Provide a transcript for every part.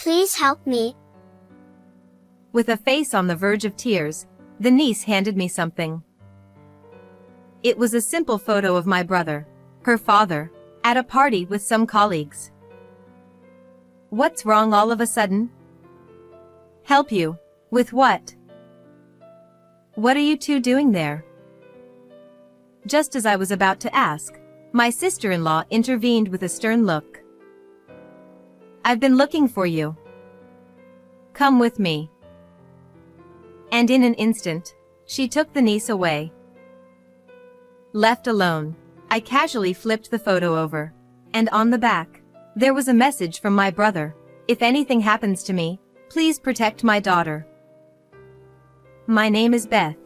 Please help me. With a face on the verge of tears, the niece handed me something. It was a simple photo of my brother, her father, at a party with some colleagues. What's wrong all of a sudden? Help you? With what? What are you two doing there? Just as I was about to ask, my sister-in-law intervened with a stern look. I've been looking for you. Come with me. And in an instant, she took the niece away. Left alone, I casually flipped the photo over, and on the back, there was a message from my brother. If anything happens to me, please protect my daughter. My name is Beth.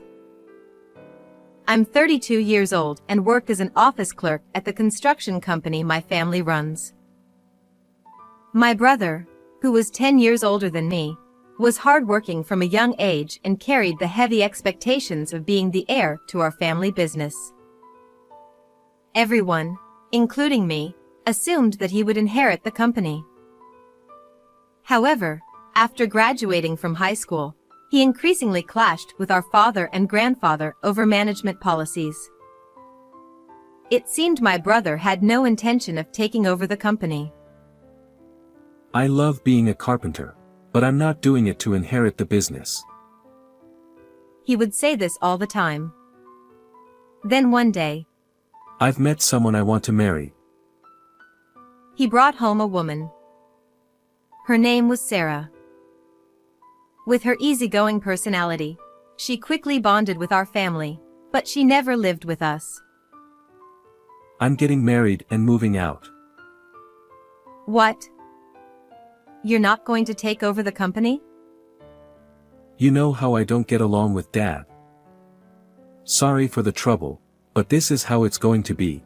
I'm 32 years old and work as an office clerk at the construction company my family runs. My brother, who was 10 years older than me, was hardworking from a young age and carried the heavy expectations of being the heir to our family business. Everyone, including me, assumed that he would inherit the company. However, after graduating from high school, he increasingly clashed with our father and grandfather over management policies. It seemed my brother had no intention of taking over the company. I love being a carpenter, but I'm not doing it to inherit the business. He would say this all the time. Then one day, I've met someone I want to marry. He brought home a woman. Her name was Sarah. With her easygoing personality, she quickly bonded with our family, but she never lived with us. I'm getting married and moving out. What? You're not going to take over the company? You know how I don't get along with Dad. Sorry for the trouble, but this is how it's going to be.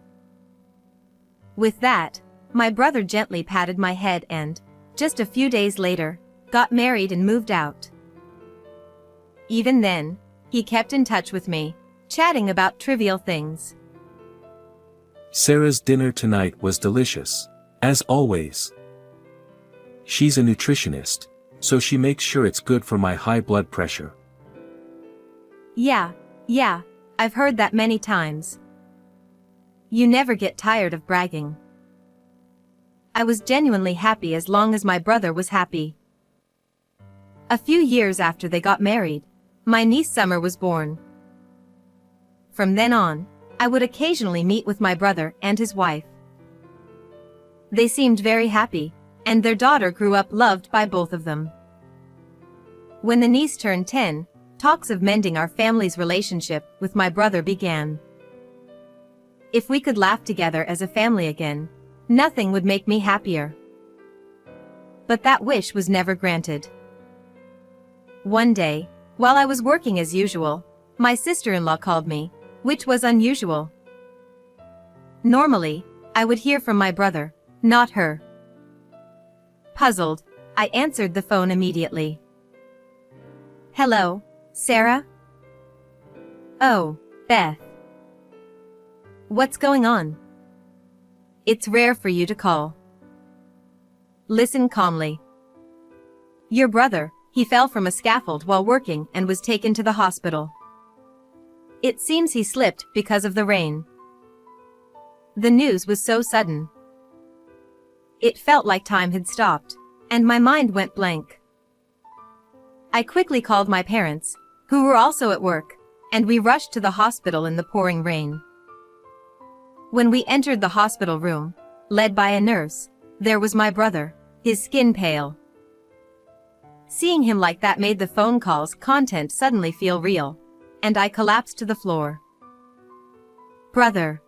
With that, my brother gently patted my head and, just a few days later, got married and moved out. Even then, he kept in touch with me, chatting about trivial things. Sarah's dinner tonight was delicious, as always. She's a nutritionist, so she makes sure it's good for my high blood pressure. Yeah, I've heard that many times. You never get tired of bragging. I was genuinely happy as long as my brother was happy. A few years after they got married, my niece Summer was born. From then on, I would occasionally meet with my brother and his wife. They seemed very happy, and their daughter grew up loved by both of them. When the niece turned 10, talks of mending our family's relationship with my brother began. If we could laugh together as a family again, nothing would make me happier. But that wish was never granted. One day, while I was working as usual, my sister-in-law called me, which was unusual. Normally, I would hear from my brother, not her. Puzzled, I answered the phone immediately. Hello, Sarah? Oh, Beth. What's going on? It's rare for you to call. Listen calmly. Your brother, he fell from a scaffold while working and was taken to the hospital. It seems he slipped because of the rain. The news was so sudden. It felt like time had stopped, and my mind went blank. I quickly called my parents, who were also at work, and we rushed to the hospital in the pouring rain. When we entered the hospital room, led by a nurse, there was my brother, his skin pale. Seeing him like that made the phone call's content suddenly feel real, and I collapsed to the floor. Brother.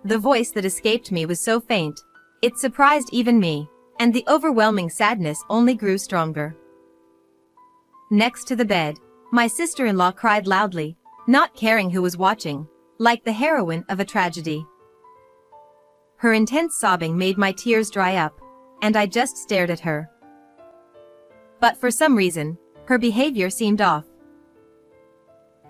The voice that escaped me was so faint, it surprised even me, and the overwhelming sadness only grew stronger. Next to the bed, my sister-in-law cried loudly, not caring who was watching, like the heroine of a tragedy. Her intense sobbing made my tears dry up, and I just stared at her. But for some reason, her behavior seemed off.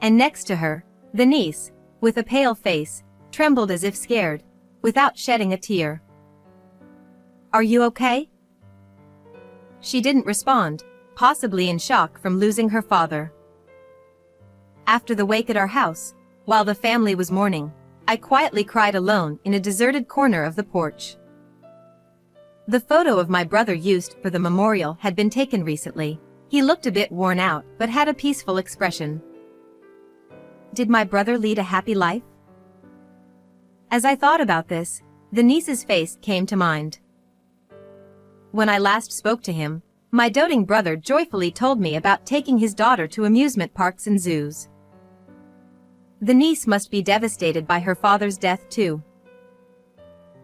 And next to her, the niece, with a pale face, trembled as if scared, without shedding a tear. Are you okay? She didn't respond, possibly in shock from losing her father. After the wake at our house, while the family was mourning, I quietly cried alone in a deserted corner of the porch. The photo of my brother used for the memorial had been taken recently. He looked a bit worn out, but had a peaceful expression. Did my brother lead a happy life? As I thought about this, the niece's face came to mind. When I last spoke to him, my doting brother joyfully told me about taking his daughter to amusement parks and zoos. The niece must be devastated by her father's death too.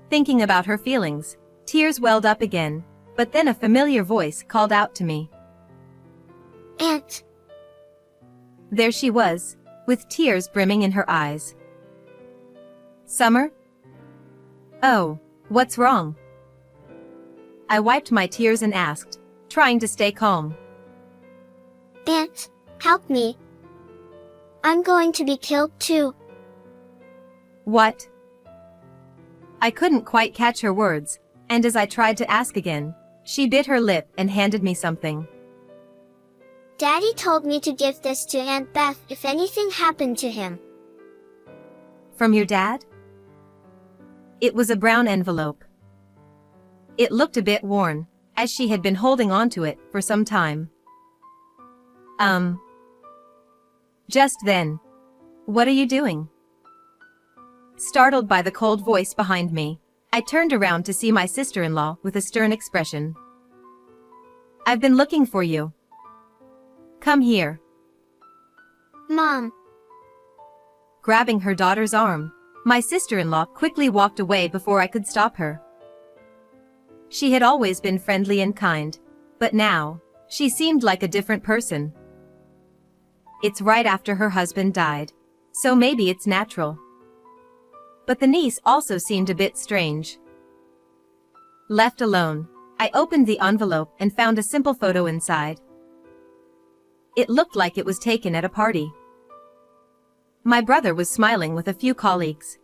Thinking about her feelings, tears welled up again, but then a familiar voice called out to me. Aunt. There she was, with tears brimming in her eyes. Summer? Oh, what's wrong? I wiped my tears and asked, trying to stay calm. Aunt, help me. I'm going to be killed too. What? I couldn't quite catch her words, and as I tried to ask again, she bit her lip and handed me something. Daddy told me to give this to Aunt Beth if anything happened to him. From your dad? It was a brown envelope. It looked a bit worn, as she had been holding on to it for some time. Just then. What are you doing? Startled by the cold voice behind me, I turned around to see my sister-in-law with a stern expression. I've been looking for you. Come here. Mom. Grabbing her daughter's arm, my sister-in-law quickly walked away before I could stop her. She had always been friendly and kind, but now, she seemed like a different person. It's right after her husband died, so maybe it's natural. But the niece also seemed a bit strange. Left alone, I opened the envelope and found a simple photo inside. It looked like it was taken at a party. My brother was smiling with a few colleagues.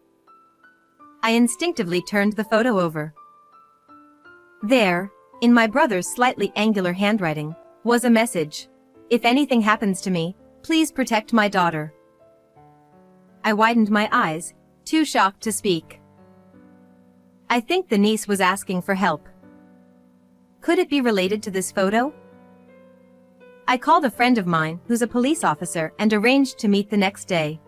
I instinctively turned the photo over. There, in my brother's slightly angular handwriting, was a message. If anything happens to me, please protect my daughter. I widened my eyes, too shocked to speak. I think the niece was asking for help. Could it be related to this photo? I called a friend of mine who's a police officer and arranged to meet the next day.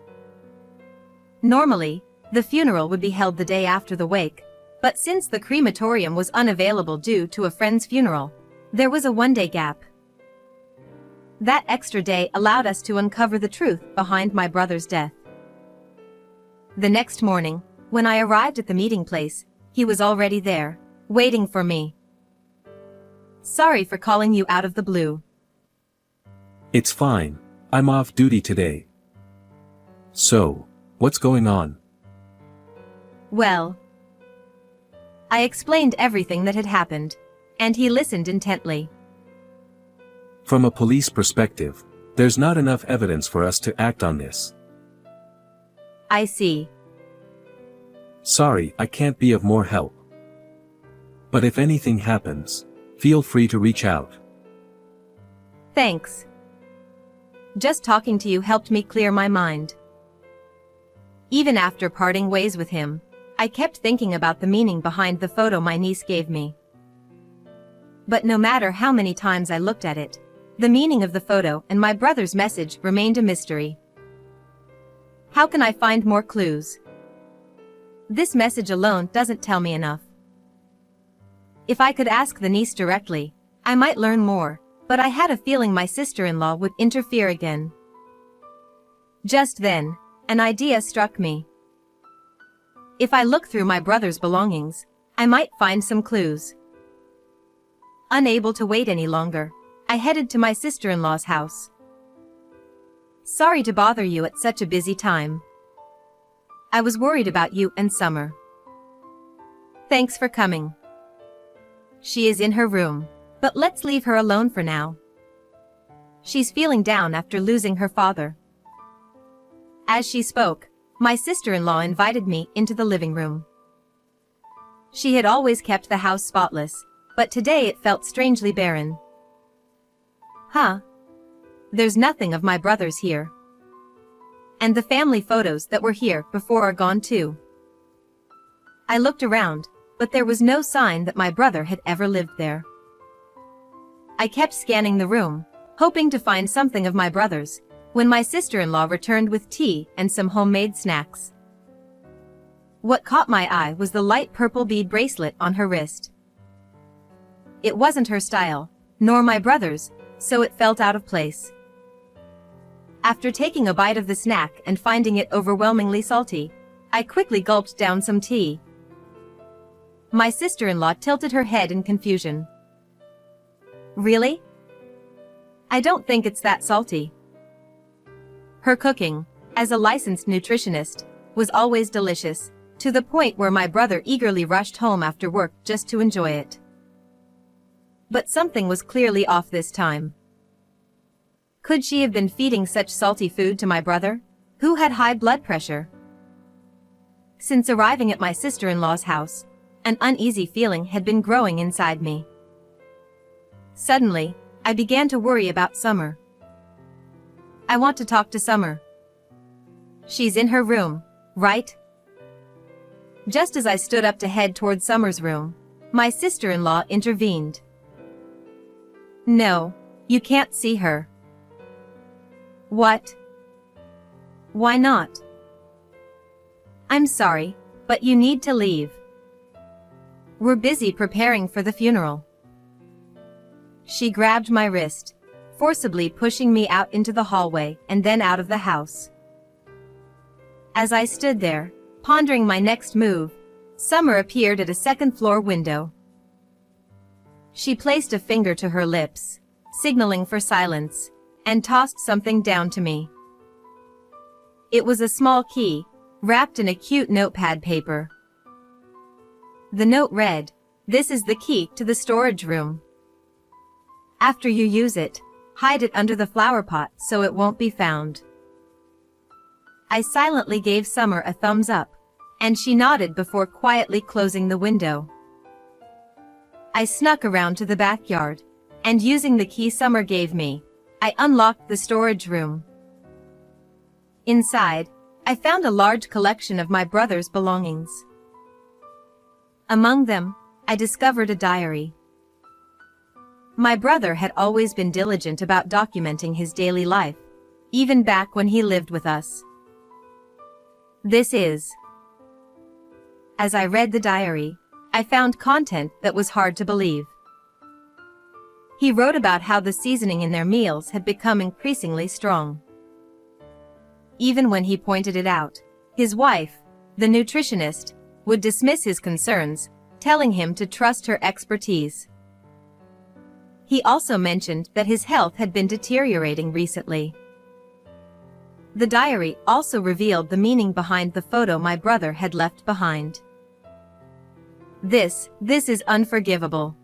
Normally, the funeral would be held the day after the wake, but since the crematorium was unavailable due to a friend's funeral, there was a one-day gap. That extra day allowed us to uncover the truth behind my brother's death. The next morning, when I arrived at the meeting place, he was already there, waiting for me. Sorry for calling you out of the blue. It's fine, I'm off duty today. So, what's going on? Well, I explained everything that had happened, and he listened intently. From a police perspective, there's not enough evidence for us to act on this. I see. Sorry, I can't be of more help. But if anything happens, feel free to reach out. Thanks. Just talking to you helped me clear my mind. Even after parting ways with him, I kept thinking about the meaning behind the photo my niece gave me. But no matter how many times I looked at it, the meaning of the photo and my brother's message remained a mystery. How can I find more clues? This message alone doesn't tell me enough. If I could ask the niece directly, I might learn more, but I had a feeling my sister-in-law would interfere again. Just then, an idea struck me. If I look through my brother's belongings, I might find some clues. Unable to wait any longer, I headed to my sister-in-law's house. Sorry to bother you at such a busy time. I was worried about you and Summer. Thanks for coming. She is in her room, but let's leave her alone for now. She's feeling down after losing her father. As she spoke, my sister-in-law invited me into the living room. She had always kept the house spotless, but today it felt strangely barren. Huh? There's nothing of my brothers here. And the family photos that were here before are gone too. I looked around, but there was no sign that my brother had ever lived there. I kept scanning the room, hoping to find something of my brothers, when my sister-in-law returned with tea and some homemade snacks. What caught my eye was the light purple bead bracelet on her wrist. It wasn't her style, nor my brother's, so it felt out of place. After taking a bite of the snack and finding it overwhelmingly salty, I quickly gulped down some tea. My sister-in-law tilted her head in confusion. Really? I don't think it's that salty. Her cooking, as a licensed nutritionist, was always delicious, to the point where my brother eagerly rushed home after work just to enjoy it. But something was clearly off this time. Could she have been feeding such salty food to my brother, who had high blood pressure? Since arriving at my sister-in-law's house, an uneasy feeling had been growing inside me. Suddenly, I began to worry about Summer. I want to talk to Summer. She's in her room, right? Just as I stood up to head toward Summer's room, my sister-in-law intervened. No, you can't see her. What? Why not? I'm sorry, but you need to leave. We're busy preparing for the funeral. She grabbed my wrist, forcibly pushing me out into the hallway and then out of the house. As I stood there, pondering my next move, Summer appeared at a second-floor window. She placed a finger to her lips, signaling for silence, and tossed something down to me. It was a small key, wrapped in a cute notepad paper. The note read, "This is the key to the storage room. After you use it, hide it under the flower pot so it won't be found." I silently gave Summer a thumbs up, and she nodded before quietly closing the window. I snuck around to the backyard, and using the key Summer gave me, I unlocked the storage room. Inside, I found a large collection of my brother's belongings. Among them, I discovered a diary. My brother had always been diligent about documenting his daily life, even back when he lived with us. This is. As I read the diary, I found content that was hard to believe. He wrote about how the seasoning in their meals had become increasingly strong. Even when he pointed it out, his wife, the nutritionist, would dismiss his concerns, telling him to trust her expertise. He also mentioned that his health had been deteriorating recently. The diary also revealed the meaning behind the photo my brother had left behind. This is unforgivable.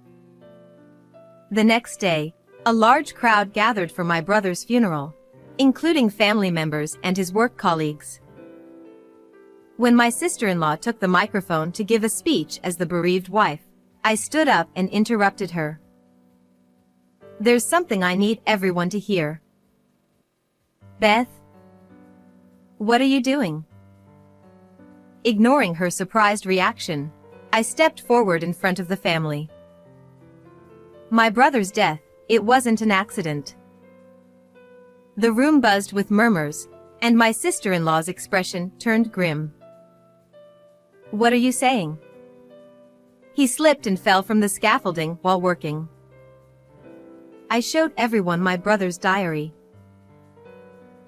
The next day, a large crowd gathered for my brother's funeral, including family members and his work colleagues. When my sister-in-law took the microphone to give a speech as the bereaved wife, I stood up and interrupted her. There's something I need everyone to hear. Beth? What are you doing? Ignoring her surprised reaction, I stepped forward in front of the family. My brother's death, it wasn't an accident. The room buzzed with murmurs, and my sister-in-law's expression turned grim. What are you saying? He slipped and fell from the scaffolding while working. I showed everyone my brother's diary.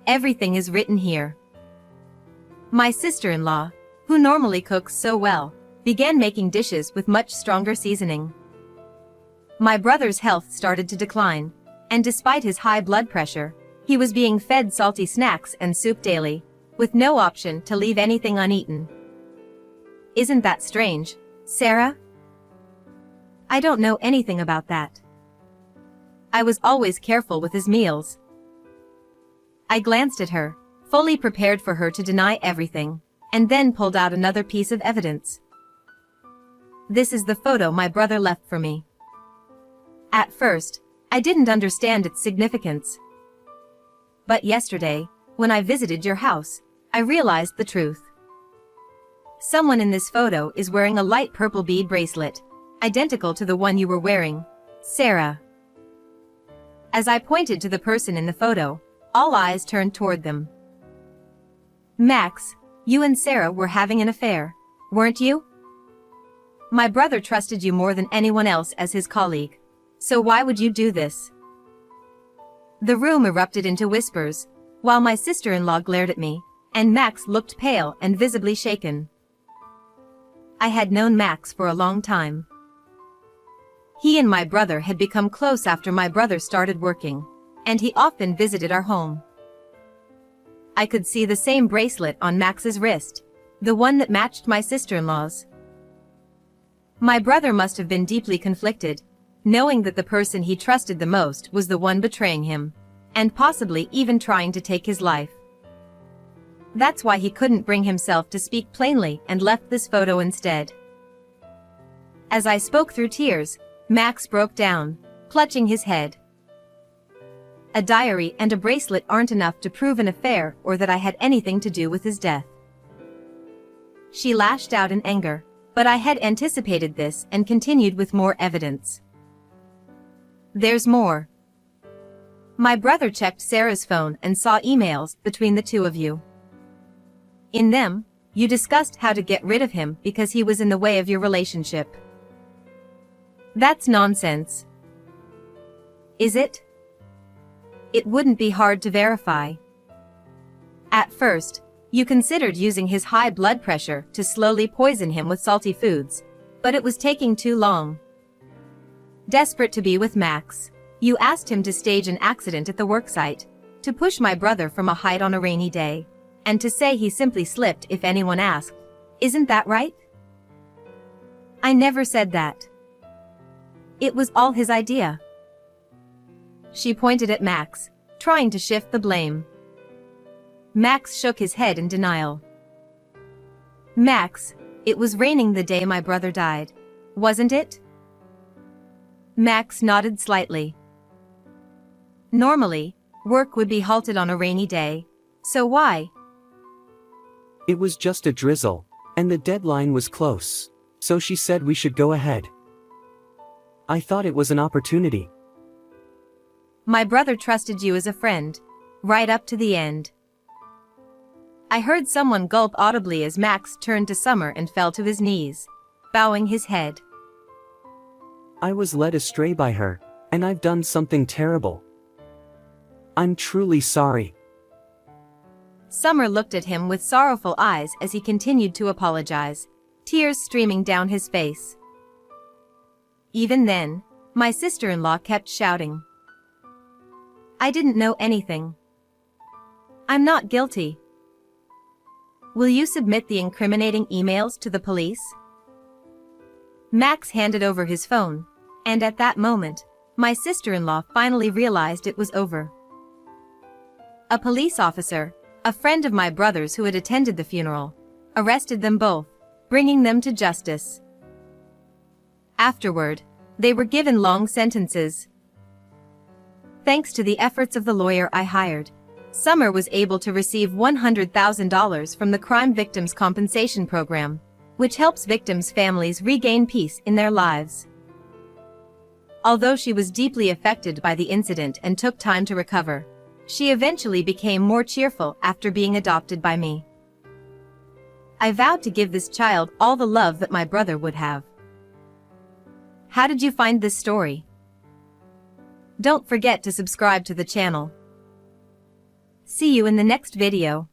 Everything is written here. My sister-in-law, who normally cooks so well, began making dishes with much stronger seasoning. My brother's health started to decline, and despite his high blood pressure, he was being fed salty snacks and soup daily, with no option to leave anything uneaten. Isn't that strange, Sarah? I don't know anything about that. I was always careful with his meals. I glanced at her, fully prepared for her to deny everything, and then pulled out another piece of evidence. This is the photo my brother left for me. At first, I didn't understand its significance. But yesterday, when I visited your house, I realized the truth. Someone in this photo is wearing a light purple bead bracelet, identical to the one you were wearing, Sarah. As I pointed to the person in the photo, all eyes turned toward them. Max, you and Sarah were having an affair, weren't you? My brother trusted you more than anyone else as his colleague. So why would you do this? The room erupted into whispers, while my sister-in-law glared at me, and Max looked pale and visibly shaken. I had known Max for a long time. He and my brother had become close after my brother started working, and he often visited our home. I could see the same bracelet on Max's wrist, the one that matched my sister-in-law's. My brother must have been deeply conflicted, knowing that the person he trusted the most was the one betraying him, and possibly even trying to take his life. That's why he couldn't bring himself to speak plainly and left this photo instead. As I spoke through tears, Max broke down, clutching his head. A diary and a bracelet aren't enough to prove an affair or that I had anything to do with his death. She lashed out in anger, but I had anticipated this and continued with more evidence. There's more. My brother checked Sarah's phone and saw emails between the two of you. In them, you discussed how to get rid of him because he was in the way of your relationship. That's nonsense. Is it? It wouldn't be hard to verify. At first, you considered using his high blood pressure to slowly poison him with salty foods, but it was taking too long. Desperate to be with Max, you asked him to stage an accident at the worksite, to push my brother from a height on a rainy day, and to say he simply slipped if anyone asked. Isn't that right? I never said that. It was all his idea. She pointed at Max, trying to shift the blame. Max shook his head in denial. Max, it was raining the day my brother died, wasn't it? Max nodded slightly. Normally, work would be halted on a rainy day, so why? It was just a drizzle, and the deadline was close, so she said we should go ahead. I thought it was an opportunity. My brother trusted you as a friend, right up to the end. I heard someone gulp audibly as Max turned to Summer and fell to his knees, bowing his head. I was led astray by her, and I've done something terrible. I'm truly sorry. Summer looked at him with sorrowful eyes as he continued to apologize, tears streaming down his face. Even then, my sister-in-law kept shouting. I didn't know anything. I'm not guilty. Will you submit the incriminating emails to the police? Max handed over his phone, and at that moment, my sister-in-law finally realized it was over. A police officer, a friend of my brother's who had attended the funeral, arrested them both, bringing them to justice. Afterward, they were given long sentences. Thanks to the efforts of the lawyer I hired, Summer was able to receive $100,000 from the Crime Victims Compensation Program, which helps victims' families regain peace in their lives. Although she was deeply affected by the incident and took time to recover, she eventually became more cheerful after being adopted by me. I vowed to give this child all the love that my brother would have. How did you find this story? Don't forget to subscribe to the channel. See you in the next video.